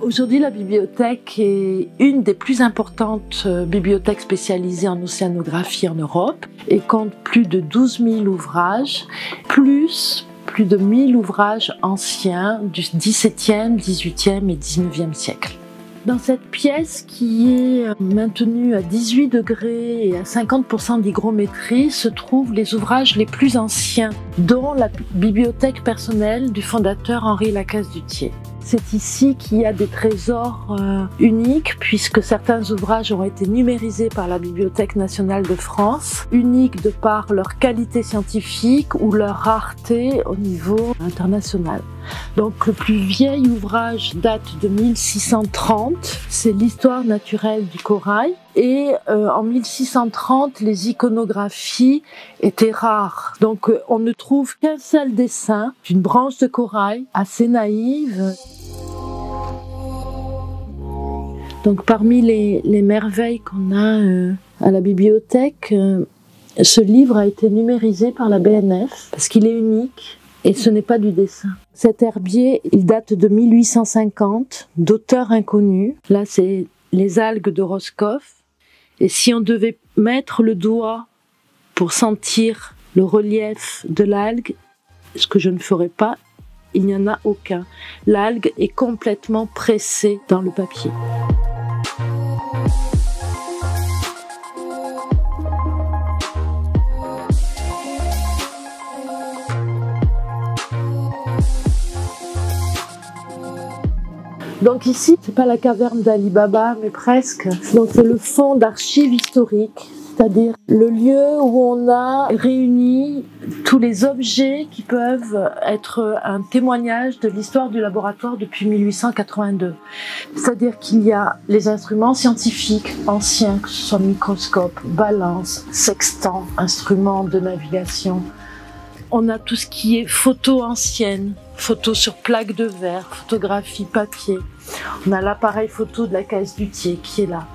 Aujourd'hui, la bibliothèque est une des plus importantes bibliothèques spécialisées en océanographie en Europe et compte plus de 12 000 ouvrages, plus de 1000 ouvrages anciens du XVIIe, XVIIIe et XIXe siècle. Dans cette pièce qui est maintenue à 18 degrés et à 50% d'hygrométrie se trouvent les ouvrages les plus anciens, dont la bibliothèque personnelle du fondateur Henri Lacaze-Duthiers. C'est ici qu'il y a des trésors uniques puisque certains ouvrages ont été numérisés par la Bibliothèque nationale de France, uniques de par leur qualité scientifique ou leur rareté au niveau international. Donc le plus vieil ouvrage date de 1630, c'est l'histoire naturelle du corail. Et en 1630, les iconographies étaient rares. Donc on ne trouve qu'un seul dessin d'une branche de corail assez naïve. Donc parmi les merveilles qu'on a à la bibliothèque, ce livre a été numérisé par la BNF parce qu'il est unique. Et ce n'est pas du dessin. Cet herbier, il date de 1850, d'auteur inconnu. Là, c'est les algues de Roscoff. Et si on devait mettre le doigt pour sentir le relief de l'algue, ce que je ne ferai pas, il n'y en a aucun. L'algue est complètement pressée dans le papier. Donc ici, c'est pas la caverne d'Ali Baba, mais presque. Donc c'est le fonds d'archives historiques, c'est-à-dire le lieu où on a réuni tous les objets qui peuvent être un témoignage de l'histoire du laboratoire depuis 1882. C'est-à-dire qu'il y a les instruments scientifiques anciens, que ce soit microscope, balance, sextant, instruments de navigation. On a tout ce qui est photos anciennes, photos sur plaques de verre, photographie papier. On a l'appareil photo de Lacaze-Duthiers qui est là.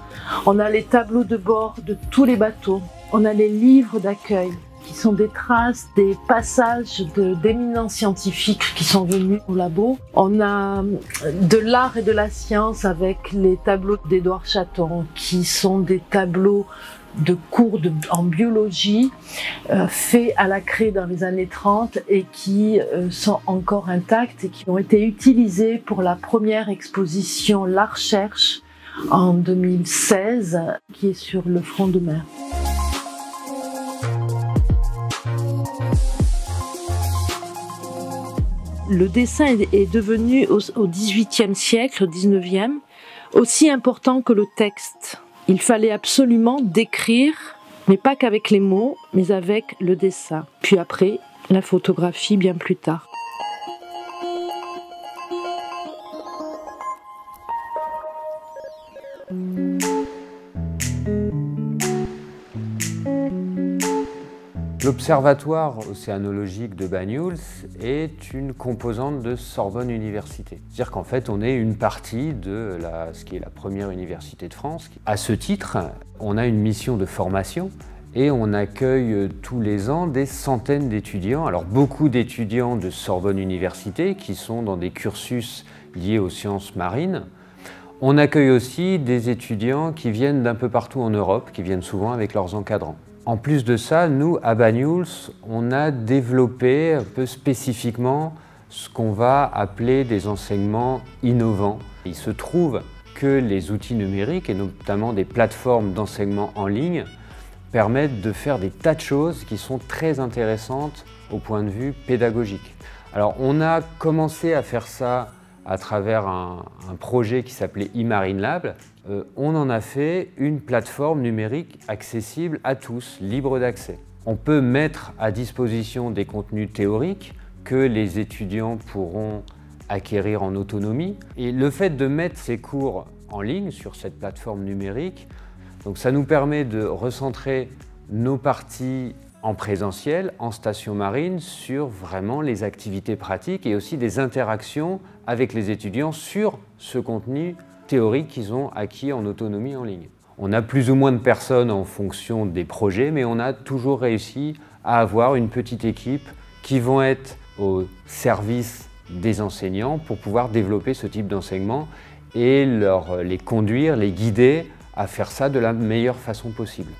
On a les tableaux de bord de tous les bateaux. On a les livres d'accueil qui sont des traces, des passages d'éminents scientifiques qui sont venus au labo. On a de l'art et de la science avec les tableaux d'Édouard Chaton qui sont des tableaux de cours en biologie faits à la craie dans les années 30 et qui sont encore intacts et qui ont été utilisés pour la première exposition La Recherche en 2016 qui est sur le front de mer. Le dessin est devenu au XVIIIe siècle, au XIXe, aussi important que le texte. Il fallait absolument décrire, mais pas qu'avec les mots, mais avec le dessin. Puis après, la photographie bien plus tard. L'Observatoire océanologique de Banyuls est une composante de Sorbonne Université. C'est-à-dire qu'en fait, on est une partie de ce qui est la première université de France. À ce titre, on a une mission de formation et on accueille tous les ans des centaines d'étudiants. Alors beaucoup d'étudiants de Sorbonne Université qui sont dans des cursus liés aux sciences marines. On accueille aussi des étudiants qui viennent d'un peu partout en Europe, qui viennent souvent avec leurs encadrants. En plus de ça, nous, à Banyuls, on a développé un peu spécifiquement ce qu'on va appeler des enseignements innovants. Il se trouve que les outils numériques, et notamment des plateformes d'enseignement en ligne, permettent de faire des tas de choses qui sont très intéressantes au point de vue pédagogique. Alors, on a commencé à faire ça à travers un projet qui s'appelait eMarine Lab. On en a fait une plateforme numérique accessible à tous, libre d'accès. On peut mettre à disposition des contenus théoriques que les étudiants pourront acquérir en autonomie. Et le fait de mettre ces cours en ligne sur cette plateforme numérique, donc ça nous permet de recentrer nos parties en présentiel, en station marine, sur vraiment les activités pratiques et aussi des interactions avec les étudiants sur ce contenu théorique qu'ils ont acquis en autonomie en ligne. On a plus ou moins de personnes en fonction des projets, mais on a toujours réussi à avoir une petite équipe qui vont être au service des enseignants pour pouvoir développer ce type d'enseignement et les conduire, les guider à faire ça de la meilleure façon possible.